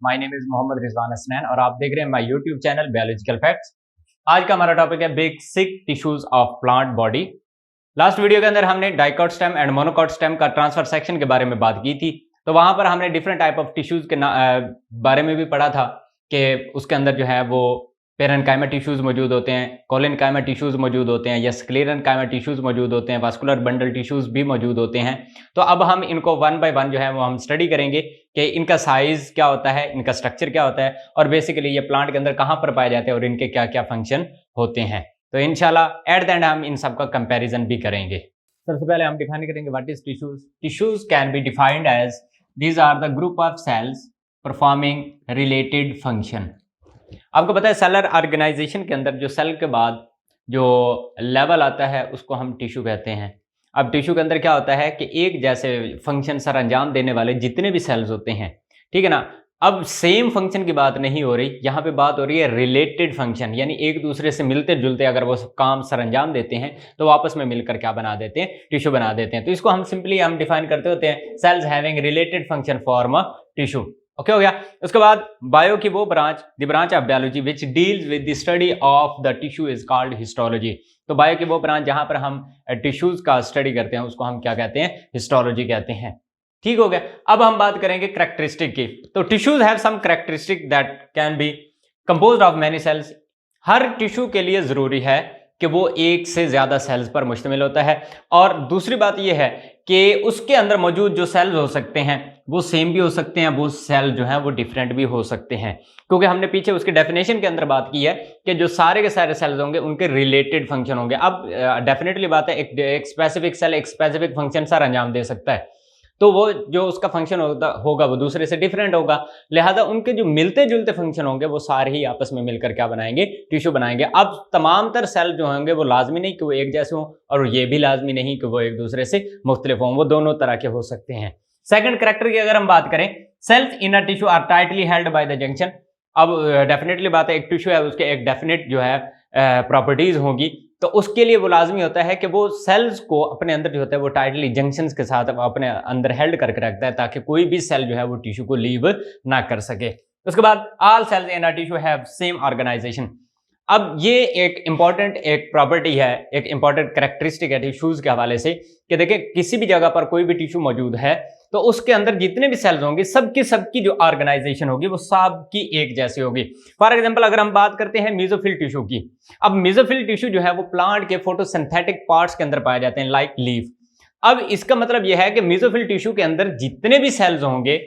My name is Mohammad Rizwan Hasnain और आप देख रहे हैं my YouTube channel biological facts. आज का हमारा टॉपिक है basic tissues of plant body. Last video के अंदर हमने dicot stem and monocot stem का ट्रांसफर सेक्शन के बारे में बात की थी। तो वहां पर हमने डिफरेंट टाइप ऑफ टिश्यूज के बारे में भी पढ़ा था कि उसके अंदर जो है वो पेरेन्काइमा टिश्यूज मौजूद होते हैं, कोलिनकाइमा टिश्यूज मौजूद होते हैं या स्क्लेरेन्काइमा टिश्यूज मौजूद होते हैं, वास्कुलर बंडल टिश्यूज भी मौजूद होते हैं। तो अब हम इनको वन बाय वन जो है वो हम स्टडी करेंगे कि इनका साइज क्या होता है, इनका स्ट्रक्चर क्या होता है और बेसिकली ये प्लांट के अंदर कहाँ पर पाए जाते हैं और इनके क्या क्या फंक्शन होते हैं। तो इंशाल्लाह एट द एंड हम इन सब का कंपेरिजन भी करेंगे। सबसे पहले हम डिफाइन करेंगे what is tissues. Tissues can be defined as these are the group of cells performing related function. आपको पता है सेलर ऑर्गेनाइजेशन के अंदर जो सेल के बाद जो लेवल आता है उसको हम टिश्यू कहते हैं। अब टिश्यू के अंदर क्या होता है कि एक जैसे फंक्शन सर अंजाम देने वाले जितने भी सेल्स होते हैं, ठीक है ना। अब सेम फंक्शन की बात नहीं हो रही, यहाँ पे बात हो रही है रिलेटेड फंक्शन, यानी एक दूसरे से मिलते जुलते अगर वो काम सर अंजाम देते हैं तो आपस में मिलकर क्या बना देते हैं, टिश्यू बना देते हैं। तो इसको हम सिंपली हम डिफाइन करते होते हैं sales having related function form a tissue. Okay हो गया। उसके बाद बायो की वो branch, the branch of biology which deals with the study of the tissue is called histology. तो बायो की वो ब्रांच जहां पर हम टिश्यूज का स्टडी करते हैं उसको हम क्या कहते हैं, हिस्टोलॉजी कहते हैं। ठीक हो गया। अब हम बात करेंगे कैरेक्टरिस्टिक की। तो tissues have some characteristic that can be composed of many cells. हर टिश्यू के लिए जरूरी है कि वो एक से ज्यादा सेल्स पर मुश्तमिल होता है। और दूसरी बात यह है कि उसके अंदर मौजूद जो सेल्स हो सकते हैं वो सेम भी हो सकते हैं, वो सेल जो है वो डिफरेंट भी हो सकते हैं, क्योंकि हमने पीछे उसके डेफिनेशन के अंदर बात की है कि जो सारे के सारे सेल्स होंगे उनके रिलेटेड फंक्शन होंगे। अब डेफिनेटली बात है एक स्पेसिफिक सेल एक स्पेसिफिक फंक्शन सर अंजाम दे सकता है, तो वो जो उसका फंक्शन होगा वो दूसरे से डिफरेंट होगा। लिहाजा उनके जो मिलते जुलते फंक्शन होंगे वो सारे ही आपस में मिलकर क्या बनाएंगे, टिश्यू बनाएंगे। अब तमाम तर सेल जो होंगे वो लाजमी नहीं कि वो एक जैसे हों और ये भी लाजमी नहीं कि वो एक दूसरे से मुख्तलिफ हों, वो दोनों तरह के हो सकते हैं। सेकंड कैरेक्टर की अगर हम बात करें, cells in a tissue are tightly held by the junction. अब डेफिनेटली बात है एक टिश्यू है उसके एक डेफिनेट जो है प्रॉपर्टीज होगी, तो उसके लिए वो लाजमी होता है कि वो सेल्स को अपने अंदर जो होता है वो टाइटली जंक्शंस के साथ अपने अंदर हेल्ड करके रखता है ताकि कोई भी सेल जो है वो टिश्यू को लीव ना कर सके। उसके बाद all cells in a tissue have same organisation. अब ये एक इंपॉर्टेंट एक प्रॉपर्टी है, एक इंपॉर्टेंट कैरेक्टरिस्टिक है टिश्यूज के हवाले से कि देखिए किसी भी जगह पर कोई भी टिश्यू मौजूद है तो उसके अंदर जितने भी सेल्स होंगे सबकी जो ऑर्गेनाइजेशन होगी वो सबकी एक जैसी होगी। फॉर एग्जांपल अगर हम बात करते हैं मेसोफिल टिश्यू की, अब मेसोफिल टिश्यू जो है वो प्लांट के फोटोसिंथेटिक पार्ट्स के अंदर पाए जाते हैं लाइक लीफ। अब इसका मतलब यह है कि मेसोफिल टिश्यू के अंदर जितने भी सेल्स होंगे,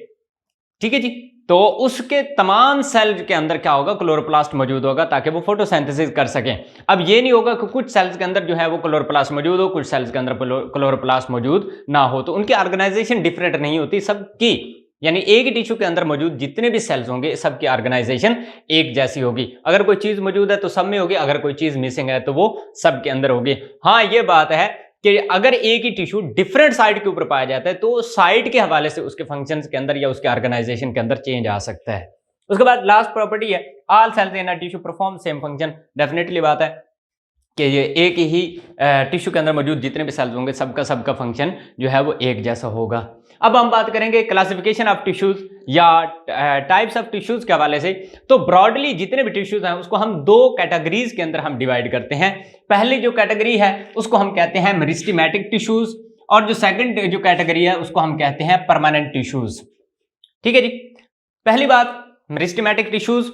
ठीक है जी, तो उसके तमाम सेल के अंदर क्या होगा, क्लोरोप्लास्ट मौजूद होगा ताकि वो फोटोसिंथेसिस कर सकें। अब ये नहीं होगा कि कुछ सेल्स के अंदर जो है वो क्लोरोप्लास्ट मौजूद हो, कुछ सेल्स के अंदर क्लोरोप्लास्ट मौजूद ना हो, तो उनकी ऑर्गेनाइजेशन डिफरेंट नहीं होती सबकी, यानी एक टिश्यू के अंदर मौजूद जितने भी सेल्स होंगे सबकी ऑर्गेनाइजेशन एक जैसी होगी। अगर कोई चीज मौजूद है तो सब में होगी, अगर कोई चीज मिसिंग है तो वो सब के अंदर होगी। हाँ, ये बात है कि अगर एक ही टिश्यू डिफरेंट साइट के ऊपर पाया जाता है तो साइट के हवाले से उसके फंक्शंस के अंदर या उसके ऑर्गेनाइजेशन के अंदर चेंज आ सकता है। उसके बाद लास्ट प्रॉपर्टी है all cells in a tissue perform same function. Definitely बात है कि ये एक ही टिश्यू के अंदर मौजूद जितने भी सेल्स होंगे सबका फंक्शन जो है वो एक जैसा होगा। अब हम बात करेंगे क्लासिफिकेशन ऑफ टिश्यूज या टाइप्स ऑफ टिश्यूज के हवाले से। तो ब्रॉडली जितने भी टिश्यूज हैं उसको हम दो कैटेगरीज के अंदर हम डिवाइड करते हैं। पहली जो कैटेगरी है उसको हम कहते हैं मेरिस्टेमेटिक टिश्यूज और जो सेकंड जो कैटेगरी है उसको हम कहते हैं परमानेंट टिश्यूज। ठीक है जी। पहली बात मेरिस्टेमेटिक टिश्यूज,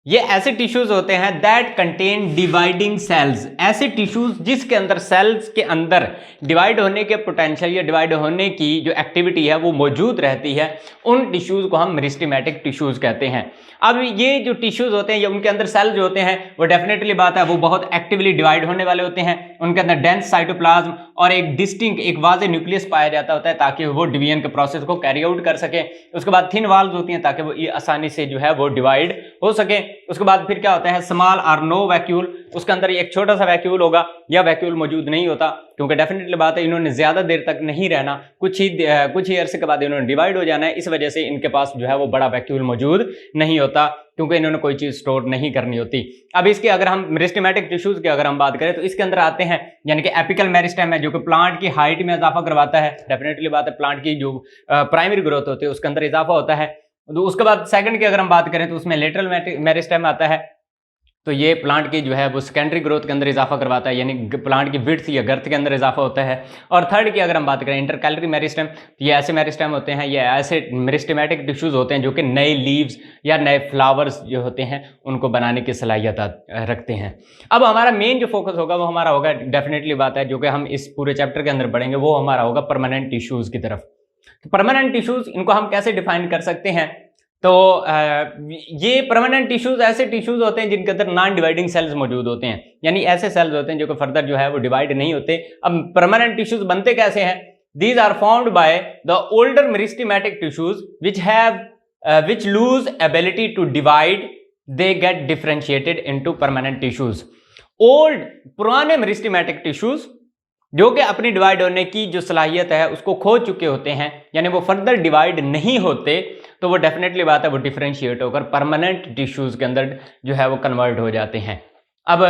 ये ऐसे टिश्यूज होते हैं दैट कंटेन डिवाइडिंग सेल्स। ऐसे टिश्यूज जिसके अंदर सेल्स के अंदर डिवाइड होने के पोटेंशियल या डिवाइड होने की जो एक्टिविटी है वो मौजूद रहती है, उन टिश्यूज को हम मेरिस्टेमेटिक टिश्यूज कहते हैं। अब ये जो टिश्यूज होते हैं या उनके अंदर सेल जो होते हैं वो डेफिनेटली बात है वो बहुत एक्टिवली डिवाइड होने वाले होते हैं। उनके अंदर डेंस साइटोप्लाज्म और एक डिस्टिंक्ट एक वाज़े न्यूक्लियस पाया जाता होता है ताकि वो डिवीजन के प्रोसेस को कैरी आउट कर सके। उसके बाद थिन वॉल्स होती हैं ताकि वो आसानी से जो है वो डिवाइड हो सके। उसके बाद फिर क्या होता है स्मॉल और नो वैक्यूल, उसके अंदर एक छोटा सा वैक्यूल होगा या वैक्यूल मौजूद नहीं होता क्योंकि डेफिनेटली बात है इन्होंने ज्यादा देर तक नहीं रहना, कुछ ही अरसे के बाद इन्होंने डिवाइड हो जाना है, इस वजह से इनके पास जो है वो बड़ा वैक्यूल मौजूद नहीं होता क्योंकि इन्होंने कोई चीज स्टोर नहीं करनी होती। अब इसके अगर हम मेरिस्टेमेटिक टिश्यूज की अगर हम बात करें तो इसके अंदर आते हैं यानी कि एपिकल मेरिस्टेम है जो कि प्लांट की हाइट में इजाफा करवाता है। डेफिनेटली बात है प्लांट की जो प्राइमरी ग्रोथ होती है उसके अंदर इजाफा होता है। तो उसके बाद सेकंड की अगर हम बात करें तो उसमें लेटरल मेरिस्टेम आता है, तो ये प्लांट की जो है वो सेकेंडरी ग्रोथ के अंदर इजाफा करवाता है, यानी प्लांट की विड्थ या गर्थ के अंदर इजाफा होता है। और थर्ड की अगर हम बात करें इंटरकैलरी मेरिस्टेम, तो ये ऐसे मेरिस्टेम होते हैं, ये ऐसे मेरिस्टेमेटिक टिश्यूज होते हैं जो कि नए लीव्स या नए फ्लावर्स जो होते हैं उनको बनाने की सलाहियत रखते हैं। अब हमारा मेन जो फोकस होगा वो हमारा होगा, डेफिनेटली बात है जो कि हम इस पूरे चैप्टर के अंदर पढ़ेंगे, वो हमारा होगा परमानेंट टिश्यूज की तरफ। तो परमानेंट टिश्यूज, इनको हम कैसे डिफाइन कर सकते हैं? तो ये परमानेंट टिश्यूज ऐसे टिश्यूज होते हैं जिनके अंदर नॉन डिवाइडिंग सेल्स मौजूद होते हैं, यानी ऐसे सेल्स होते हैं जो कि फर्दर जो है वो डिवाइड नहीं होते। अब परमानेंट टिश्यूज बनते कैसे हैं? These are found by the older meristematic tissues which lose ability to divide, they get differentiated into permanent tissues। Old पुराने मेरिस्टेमेटिक टिश्यूज जो कि अपनी डिवाइड होने की जो सलाहियत है उसको खो चुके होते हैं, यानी वो फर्दर डिवाइड नहीं होते, तो वो डेफिनेटली बात है वो डिफरेंशिएट होकर परमानेंट टिश्यूज के अंदर जो है वो कन्वर्ट हो जाते हैं। अब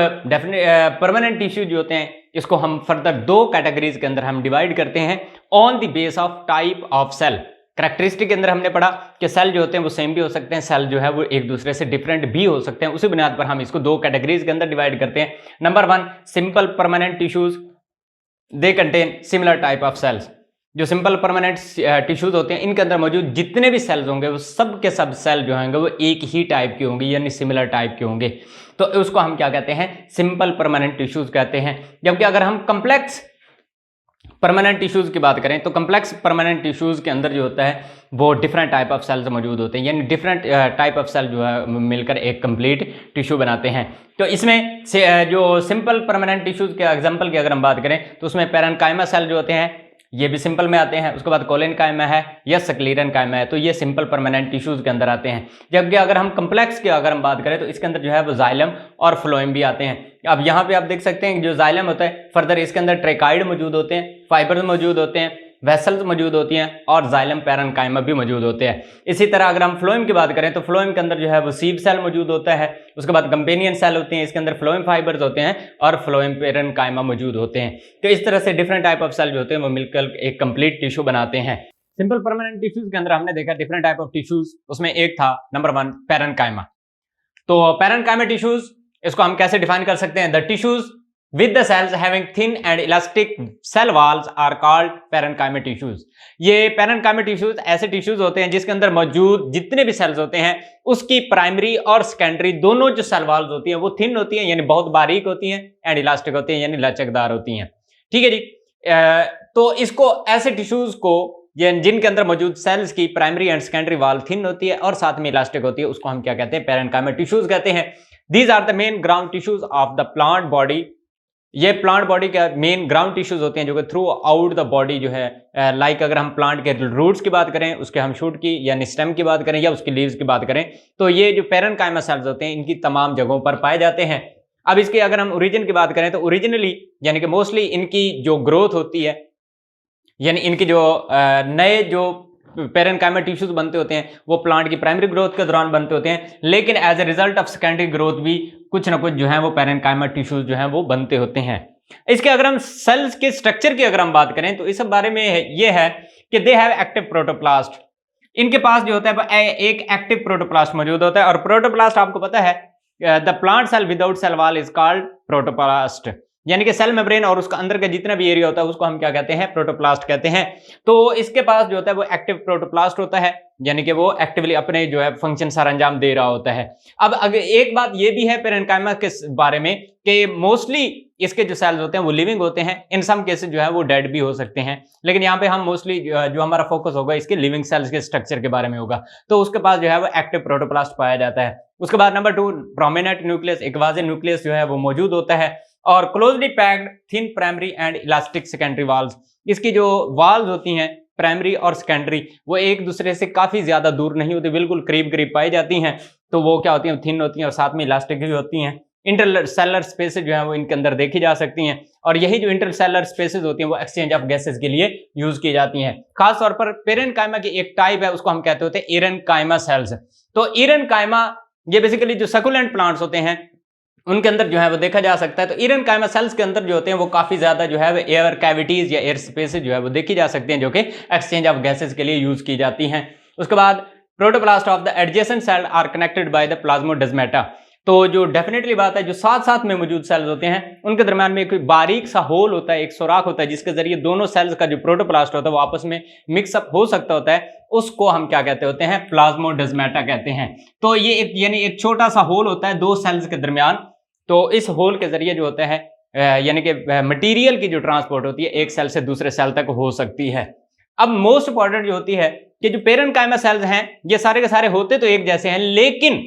परमानेंट टिश्यू जो होते हैं इसको हम फर्दर दो कैटेगरीज के अंदर हम डिवाइड करते हैं on the base of type of cell. Characteristic के अंदर हमने पढ़ा कि सेल जो होते हैं वो सेम भी हो सकते हैं, सेल जो है वो एक दूसरे से डिफरेंट भी हो सकते हैं। उसी बुनियाद पर हम इसको दो कैटेगरीज के अंदर डिवाइड करते हैं। Number 1, simple permanent tissues, they contain similar type of cells. जो सिंपल परमानेंट टिश्यूज होते हैं इनके अंदर मौजूद जितने भी सेल्स होंगे वो सब के सब सेल जो होंगे वो एक ही टाइप के होंगे, यानी सिमिलर टाइप के होंगे, तो उसको हम क्या कहते हैं? सिंपल परमानेंट टिश्यूज कहते हैं। जबकि अगर हम कम्प्लेक्स परमानेंट टिश्यूज की बात करें तो कम्प्लेक्स परमानेंट टिश्यूज के अंदर जो होता है वो डिफरेंट टाइप ऑफ सेल्स मौजूद होते हैं, यानी डिफरेंट टाइप ऑफ सेल जो है मिलकर एक कंप्लीट टिश्यू बनाते हैं। तो इसमें से जो सिंपल परमानेंट टिश्यूज के एग्जांपल की अगर हम बात करें तो उसमें पैरेन्काइमा सेल जो होते हैं ये भी सिंपल में आते हैं, उसके बाद कोलेनकाइमा है या स्क्लेरेनकाइमा है, तो ये सिंपल परमानेंट टिश्यूज के अंदर आते हैं। जबकि अगर हम कम्प्लेक्स की अगर हम बात करें तो इसके अंदर जो है वो जाइलम और फ्लोएम भी आते हैं। अब यहाँ पे आप देख सकते हैं जो जाइलम होता है फर्दर इसके अंदर ट्रेकाइड मौजूद होते हैं, फाइबर्स मौजूद होते हैं, वेसल्स मौजूद होती हैं और जाइलम पैरेन्काइमा भी मौजूद होते हैं। इसी तरह अगर हम फ्लोएम की बात करें तो फ्लोएम के अंदर जो है वो सीव सेल मौजूद होता है, उसके बाद कंपेनियन सेल होते हैं, इसके अंदर फ्लोएम फाइबर्स होते हैं और फ्लोएम पैरेन्काइमा मौजूद होते हैं। तो इस तरह से डिफरेंट टाइप ऑफ सेल जो होते हैं वो मिलकर एक कंप्लीट टिश्यू बनाते हैं। सिंपल परमानेंट टिश्यूज के अंदर हमने देखा डिफरेंट टाइप ऑफ टिश्यूज, उसमें एक था नंबर 1 पैरेन्काइमा। तो पैरेन्काइमा टिश्यूज इसको हम कैसे डिफाइन कर सकते हैं? The tissues with the cells having thin and elastic cell walls are called parenchyma tissues। ये parenchyma tissues ऐसे टिश्यूज होते हैं जिसके अंदर मौजूद जितने भी सेल्स होते हैं उसकी प्राइमरी और सेकेंडरी दोनों जो सेल वॉल्स होती हैं वो थिन होती हैं, यानी बहुत बारीक होती हैं, एंड इलास्टिक होती हैं, यानी लचकदार होती हैं। ठीक है जी। तो इसको ऐसे टिश्यूज को जिनके अंदर मौजूद सेल्स की primary and secondary wall thin होती है और साथ में इलास्टिक होती है उसको हम क्या कहते हैं? पेरेन्काइमा टिश्यूज कहते हैं। These are the main ground tissues of the plant body. ये प्लांट बॉडी का मेन ग्राउंड टिश्यूज होते हैं जो कि थ्रू आउट द बॉडी जो है लाइक अगर हम प्लांट के रूट्स की बात करें, उसके हम शूट की यानी स्टेम की बात करें या उसकी लीव्स की बात करें, तो ये जो पेरेन्काइमा सेल्स होते हैं इनकी तमाम जगहों पर पाए जाते हैं। अब इसके अगर हम ओरिजिन की बात करें तो ओरिजिनली यानी कि मोस्टली इनकी जो ग्रोथ होती है, यानी इनकी जो नए जो पेरेन्काइमा टिश्यूज बनते होते हैं वो प्लांट की प्राइमरी ग्रोथ के दौरान बनते होते हैं, लेकिन as a result of secondary growth भी कुछ ना कुछ जो है वो पेरेन्काइमा टिश्यूज जो है वो बनते होते हैं। इसके अगर हम सेल्स के स्ट्रक्चर की अगर हम बात करें तो इस बारे में ये है कि दे हैव एक्टिव प्रोटोप्लास्ट। इनके पास जो होता है एक एक्टिव प्रोटोप्लास्ट मौजूद होता है, और प्रोटोप्लास्ट आपको पता है the plant cell without cell wall is called protoplast, यानी कि सेल मेम्ब्रेन और उसका अंदर का जितना भी एरिया होता है उसको हम क्या कहते हैं? प्रोटोप्लास्ट कहते हैं। तो इसके पास जो होता है वो एक्टिव प्रोटोप्लास्ट होता है, यानी कि वो एक्टिवली अपने जो है फंक्शन सर अंजाम दे रहा होता है। अब अगर एक बात ये भी है पेरेन्काइमा के बारे में कि मोस्टली इसके जो सेल्स होते हैं वो लिविंग होते हैं, इन सम केसेस जो है वो डेड भी हो सकते हैं, लेकिन यहाँ पे हम मोस्टली जो हमारा फोकस होगा इसके लिविंग सेल्स के स्ट्रक्चर के बारे में होगा। तो उसके पास जो है वो एक्टिव प्रोटोप्लास्ट पाया जाता है। उसके बाद नंबर 2 प्रोमिनेंट न्यूक्लियस, एक वाज़ेह न्यूक्लियस जो है वो मौजूद होता है, और closely packed thin primary and elastic secondary walls. इसकी जो वॉल्स होती हैं प्राइमरी और सेकेंडरी वो एक दूसरे से काफी ज्यादा दूर नहीं होती, बिल्कुल करीब करीब पाई जाती हैं, तो वो क्या होती हैं? थिन होती हैं और साथ में इलास्टिक भी होती हैं। इंटरसेलुलर स्पेसेस जो है वो इनके अंदर देखी जा सकती हैं, और यही जो इंटरसेलुलर स्पेसेस होती हैं वो एक्सचेंज ऑफ गैसेस के लिए यूज की जाती हैं। खासतौर पर पेरेन्काइमा की एक टाइप है उसको हम कहते होते हैं एरेन्काइमा सेल्स। तो एरेन्काइमा ये बेसिकली जो सकुलेंट प्लांट्स होते हैं उनके अंदर जो है वो देखा जा सकता है। तो एरेन्काइमा सेल्स के अंदर जो होते हैं वो काफी ज्यादा जो है एयर कैविटीज या एयर स्पेसेस जो है वो देखी जा सकती हैं जो कि एक्सचेंज ऑफ गैसेस के लिए यूज की जाती हैं। उसके बाद protoplast of the adjacent cell are connected by the plasmodesmata. तो जो डेफिनेटली बात है, जो साथ साथ में मौजूद सेल्स होते हैं उनके दरमियान में एक बारीक सा होल होता है, एक सुराख होता है, जिसके जरिए दोनों सेल्स का जो प्रोटोप्लास्ट होता है वो आपस में मिक्सअप हो सकता होता है, उसको हम क्या कहते होते हैं, प्लाज्मोडेस्माटा कहते हैं। तो ये एक यानी एक छोटा सा होल होता है दो सेल्स के दरमियान। तो इस होल के जरिए जो होता है यानी कि मटेरियल की जो ट्रांसपोर्ट होती है एक सेल से दूसरे सेल तक हो सकती है। अब मोस्ट इंपॉर्टेंट जो होती है कि जो पेरेन्काइमा सेल्स हैं ये सारे के सारे होते तो एक जैसे हैं, लेकिन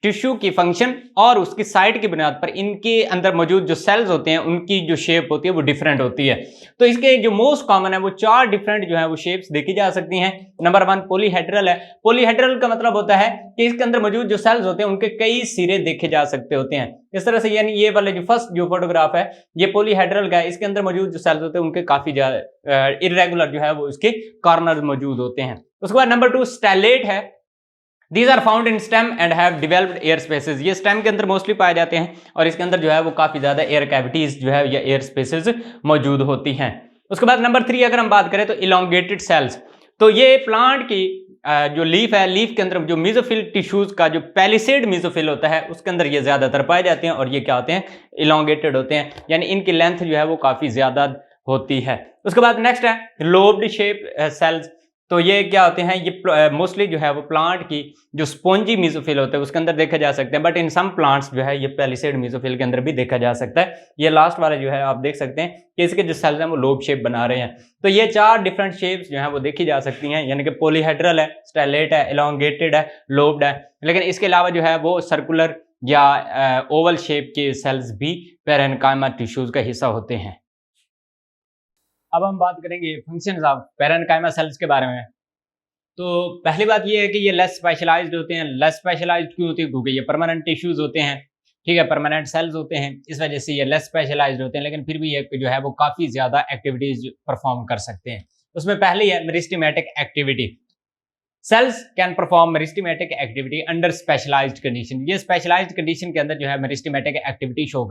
टिश्यू की फंक्शन और उसकी साइट की बुनियाद पर इनके अंदर मौजूद जो सेल्स होते हैं उनकी जो शेप होती है वो डिफरेंट होती है। तो इसके जो मोस्ट कॉमन है वो चार डिफरेंट जो है वो शेप्स देखी जा सकती हैं। नंबर 1 पॉलीहेड्रल है। पॉलीहेड्रल का मतलब होता है कि इसके अंदर मौजूद जो सेल्स होते हैं उनके कई सिरे देखे जा सकते होते हैं। इस तरह से यानी ये वाले जो फर्स्ट जो फोटोग्राफ है ये पॉलीहेड्रल का है, इसके अंदर मौजूद जो सेल्स होते हैं उनके काफी ज्यादा इर्रेगुलर जो है वो इसके कॉर्नर मौजूद होते हैं। उसके बाद नंबर 2 स्टेलेट है। These are found in stem and have developed air spaces। ये स्टेम के अंदर मोस्टली पाए जाते हैं और इसके अंदर जो है वो काफी ज्यादा एयर कैविटीज जो है या एयर स्पेसेस मौजूद होती हैं। उसके बाद नंबर 3 अगर हम बात करें तो इलोंगेटेड सेल्स। तो ये प्लांट की जो लीफ है, लीफ के अंदर जो मीजोफिल टिश्यूज का जो पैलिसेड मीजोफिल होता है उसके अंदर ये ज्यादातर पाए जाते हैं और ये क्या होते हैं, इलोंगेटेड होते हैं, यानी इनकी लेंथ जो है वो काफी ज्यादा होती है। उसके बाद नेक्स्ट है लोब्ड शेप सेल्स। तो ये क्या होते हैं, ये मोस्टली जो है वो प्लांट की जो स्पॉन्जी मीजोफिल होते हैं उसके अंदर देखे जा सकते हैं, बट इन सम प्लांट्स जो है ये पैलिसेड मीजोफिल के अंदर भी देखा जा सकता है। ये लास्ट वाला जो है आप देख सकते हैं कि इसके जो सेल्स हैं वो लोब शेप बना रहे हैं। तो ये चार डिफरेंट शेप्स जो है वो देखी जा सकती हैं, यानी कि पॉलीहेड्रल है, स्टेलेट है, इलोंगेटेड है, लोब्ड है, लेकिन इसके अलावा जो है वो सर्कुलर या ओवल शेप के सेल्स भी पेरेन्काइमा टिश्यूज का हिस्सा होते हैं। अब हम बात करेंगे फंक्शंस ऑफ पेरेन्काइमा सेल्स के बारे में। तो पहली बात ये है कि ये लेस स्पेशलाइज्ड होते हैं। लेस स्पेशलाइज्ड क्यों होते हैं? क्योंकि ये परमानेंट टिश्यूज होते हैं, ठीक है, परमानेंट सेल्स होते हैं, इस वजह से ये लेस स्पेशलाइज्ड होते हैं, लेकिन फिर भी ये जो है वो काफ़ी ज़्यादा एक्टिविटीज परफॉर्म कर सकते हैं। उसमें पहली है meristematic activity. Cells can perform meristematic activity under specialised condition. ये स्पेशलाइज्ड कंडीशन के अंदर जो है मेरिस्टेमेटिक एक्टिविटी शो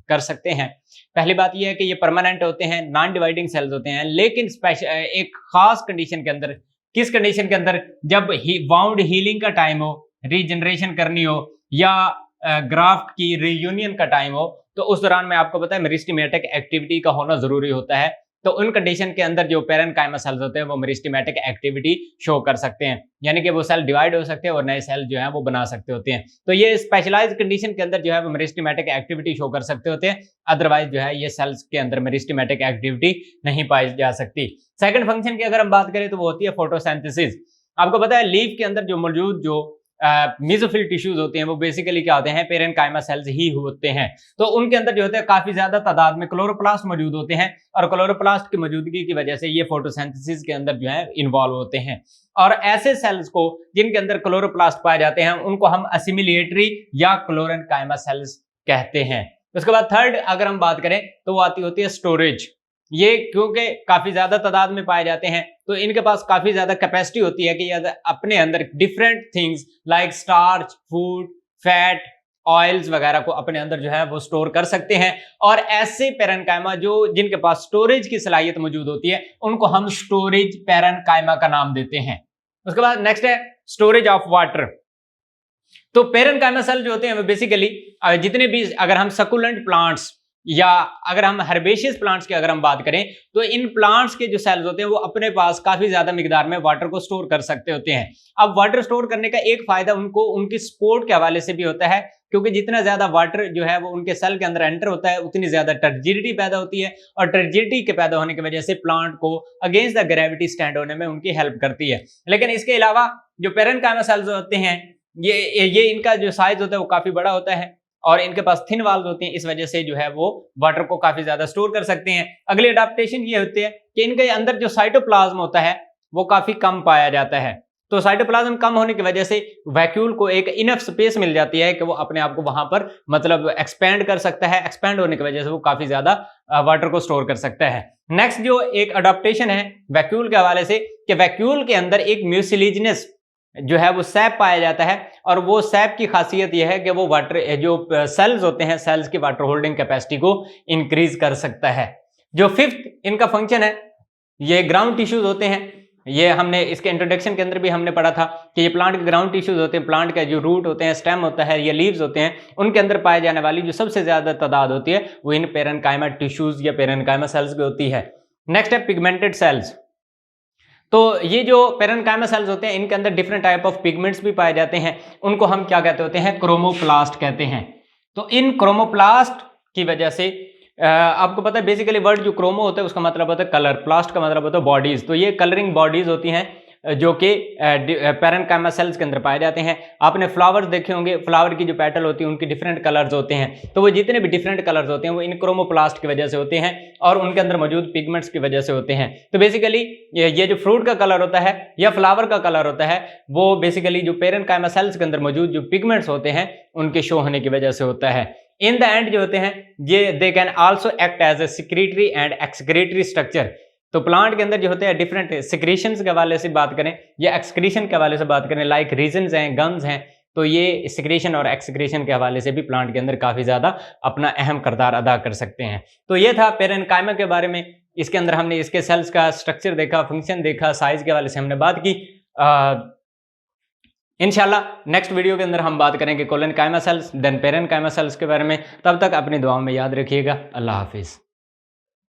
कर सकते हैं। पहली बात यह है कि ये परमानेंट होते हैं, नॉन डिवाइडिंग सेल्स होते हैं, लेकिन एक खास कंडीशन के अंदर, किस कंडीशन के अंदर, जब वाउंड हीलिंग का टाइम हो, रीजनरेशन करनी हो या ग्राफ्ट की रीयूनियन का टाइम हो, तो उस दौरान में आपको पता है मेरिस्टेमेटिक एक्टिविटी का होना जरूरी होता है। तो उन कंडीशन के अंदर जो पेरेन्काइमा सेल्स होते हैं वो मेरिस्टेमेटिक एक्टिविटी शो कर सकते हैं, यानी कि वो सेल डिवाइड हो सकते हैं और नए सेल जो है वो बना सकते होते हैं। तो ये स्पेशलाइज्ड कंडीशन के अंदर जो है वो मेरिस्टेमेटिक एक्टिविटी शो कर सकते होते हैं, अदरवाइज जो है ये सेल्स के अंदर मेरिस्टेमेटिक एक्टिविटी नहीं पाई जा सकती। सेकंड फंक्शन की अगर हम बात करें तो वो होती है फोटोसिंथेसिस। आपको पता है लीफ के अंदर जो मौजूद जो मीजोफिल टिश्यूज होते हैं वो बेसिकली क्या होते हैं, पेरेन्काइमा सेल्स ही होते हैं। तो उनके अंदर जो होते हैं काफी ज्यादा तादाद में क्लोरोप्लास्ट मौजूद होते हैं और क्लोरोप्लास्ट की मौजूदगी की वजह से ये फोटोसिंथेसिस के अंदर जो है इन्वॉल्व होते हैं। और ऐसे सेल्स को जिनके अंदर क्लोरोप्लास्ट पाए जाते हैं उनको हम असिमिलेटरी या क्लोरेन्काइमा सेल्स कहते हैं। उसके बाद थर्ड अगर हम बात करें तो वो आती होती है स्टोरेज। ये क्योंकि काफी ज्यादा तादाद में पाए जाते हैं तो इनके पास काफी ज्यादा कैपेसिटी होती है कि ये अपने अंदर different things like starch, food, fat, oils वगैरह को अपने अंदर जो है वो स्टोर कर सकते हैं। और ऐसे पेरेन्काइमा जो जिनके पास स्टोरेज की सलाहियत मौजूद होती है उनको हम स्टोरेज पेरेन्काइमा का नाम देते हैं। उसके बाद नेक्स्ट है स्टोरेज ऑफ वाटर। तो पेरेन्काइमा सेल जो होते हैं वो बेसिकली जितने भी, अगर हम सकुलेंट प्लांट्स या अगर हम हर्बेशियस प्लांट्स की अगर हम बात करें तो इन प्लांट्स के जो सेल्स होते हैं वो अपने पास काफी ज्यादा मिकदार में वाटर को स्टोर कर सकते होते हैं। अब वाटर स्टोर करने का एक फायदा उनको उनकी सपोर्ट के हवाले से भी होता है, क्योंकि जितना ज्यादा वाटर जो है वो उनके सेल के अंदर एंटर होता है उतनी ज्यादा टर्जिडिटी पैदा होती है और टर्जिडिटी के पैदा होने की वजह से प्लांट को अगेंस्ट द ग्रेविटी स्टैंड होने में उनकी हेल्प करती है। लेकिन इसके अलावा जो पेरेन्काइमा सेल्स होते हैं ये इनका जो साइज होता है वो काफी बड़ा होता है और इनके पास थिन वाल्व होती हैं, इस वजह से जो है वो वाटर को काफी ज्यादा स्टोर कर सकते हैं। अगली अडेप्टेशन ये होती है कि इनके अंदर जो साइटोप्लाज्म होता है वो काफी कम पाया जाता है। तो साइटोप्लाज्म कम होने की वजह से वैक्यूल को एक इनफ स्पेस मिल जाती है कि वो अपने आप को वहां पर मतलब एक्सपेंड कर सकता है। एक्सपेंड होने की वजह से वो काफी ज्यादा वाटर को स्टोर कर सकता है। नेक्स्ट जो एक अडेप्टेशन है वैक्यूल के हवाले से कि वैक्यूल के अंदर एक म्यूसिलिजिनस जो है वो सैप पाया जाता है और वो सैप की खासियत यह है कि वो वाटर जो सेल्स होते हैं सेल्स की वाटर होल्डिंग कैपेसिटी को इंक्रीज कर सकता है। जो फिफ्थ इनका फंक्शन है, ये ग्राउंड टिश्यूज होते हैं ये हमने इसके इंट्रोडक्शन के अंदर भी हमने पढ़ा था कि ये प्लांट के ग्राउंड टिश्यूज होते हैं, प्लांट के जो रूट होते हैं, स्टेम होता है, ये लीव्स होते हैं, उनके अंदर पाए जाने वाली जो सबसे ज्यादा तादाद होती है वो इन पेरेन्काइमा टिश्यूज या पेरेन्काइमा सेल्स की होती है। नेक्स्ट है पिगमेंटेड सेल्स। तो ये जो पेरेन्काइमा सेल्स होते हैं इनके अंदर डिफरेंट टाइप ऑफ पिगमेंट्स भी पाए जाते हैं, उनको हम क्या कहते होते हैं, क्रोमोप्लास्ट कहते हैं। तो इन क्रोमोप्लास्ट की वजह से आपको पता है बेसिकली वर्ड जो क्रोमो होता है उसका मतलब होता है कलर, प्लास्ट का मतलब होता है बॉडीज। तो ये कलरिंग बॉडीज होती हैं जो कि पेरेन्काइमा सेल्स के अंदर पाए जाते हैं। आपने फ्लावर्स देखे होंगे, फ्लावर की जो पेटल होती है उनकी डिफरेंट कलर्स होते हैं, तो वो जितने भी डिफरेंट कलर्स होते हैं वो इन क्रोमोप्लास्ट की वजह से होते हैं और उनके अंदर मौजूद पिगमेंट्स की वजह से होते हैं। तो बेसिकली ये जो फ्रूट का कलर होता है या फ्लावर का कलर होता है वो बेसिकली जो पेरेन्काइमा सेल्स के अंदर मौजूद जो पिगमेंट्स होते हैं उनके शो होने की वजह से होता है। इन द एंड जो होते हैं ये they can also act as a secretory and excretory structure. तो प्लांट के अंदर जो होते हैं डिफरेंट सिक्रीशंस के हवाले से बात करें या एक्सक्रीशन के हवाले से बात करें, लाइक रीजन्स हैं, गम्स हैं, तो ये सिक्रीशन और एक्सक्रीशन के हवाले से भी प्लांट के अंदर काफ़ी ज़्यादा अपना अहम किरदार अदा कर सकते हैं। तो ये था पेरेन्काइमा के बारे में। इसके अंदर हमने इसके सेल्स का स्ट्रक्चर देखा, फंक्शन देखा, साइज के हवाले से हमने बात की। इंशाल्लाह नेक्स्ट वीडियो के अंदर हम बात करेंगे collenchyma cells, then parenchyma cells के बारे में। तब तक अपनी दुआओं में याद रखिएगा। अल्लाह हाफिज़।